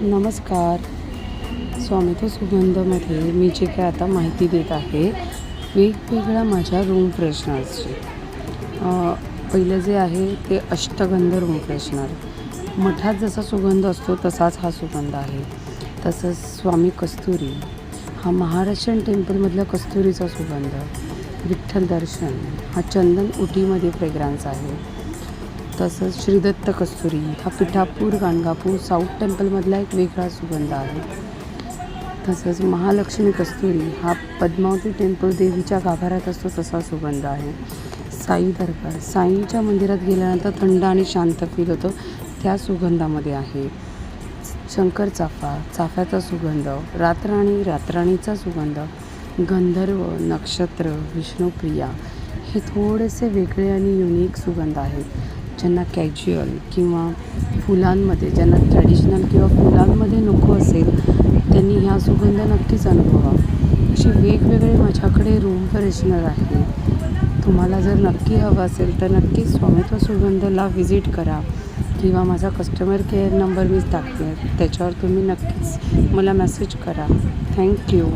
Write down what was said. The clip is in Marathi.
नमस्कार. स्वामित्व सुगंधमध्ये मी जे काय आता माहिती देत आहे, वेगवेगळ्या माझ्या रूम फ्रेशनर्सची. पहिलं जे आहे ते अष्टगंध रूम फ्रेशनर. मठात जसा सुगंध असतो तसाच हा सुगंध आहे. तसंच स्वामी कस्तुरी हा महाराष्ट्रीयन टेम्पलमधल्या कस्तुरीचा सुगंध. विठ्ठल दर्शन हा चंदन उटीमध्ये फ्रेग्रन्स आहे. तसंच श्रीदत्त कस्तुरी हा पिठापूर गाणगापूर साऊथ टेम्पलमधला एक वेगळा सुगंध आहे. तसंच महालक्ष्मी कस्तुरी हा पद्मावती टेम्पल देवीच्या गाभाऱ्यात असतो तसा सुगंध आहे. साई दरबार साईंच्या मंदिरात गेल्यानंतर थंड आणि शांत फील होतं त्या सुगंधामध्ये आहे. शंकर चाफ्याचा सुगंध, रातराणी रातराणीचा सुगंध, गंधर्व, नक्षत्र, विष्णुप्रिया हे थोडेसे वेगळे आणि युनिक सुगंध आहेत. ज्यांना कॅज्युअल किंवा फुलांमध्ये, ज्यांना ट्रॅडिशनल किंवा फुलांमध्ये नको असेल त्यांनी ह्या सुगंध नक्कीच अनुभवा. असे वेगवेगळे माझ्याकडे रूम फ्रेशनर आहे. तुम्हाला जर नक्की हवं असेल तर नक्कीच स्वामित्व सुगंधला व्हिजिट करा किंवा माझा कस्टमर केअर नंबर मी टाकते त्याच्यावर तुम्ही नक्कीच मला मेसेज करा. थँक्यू.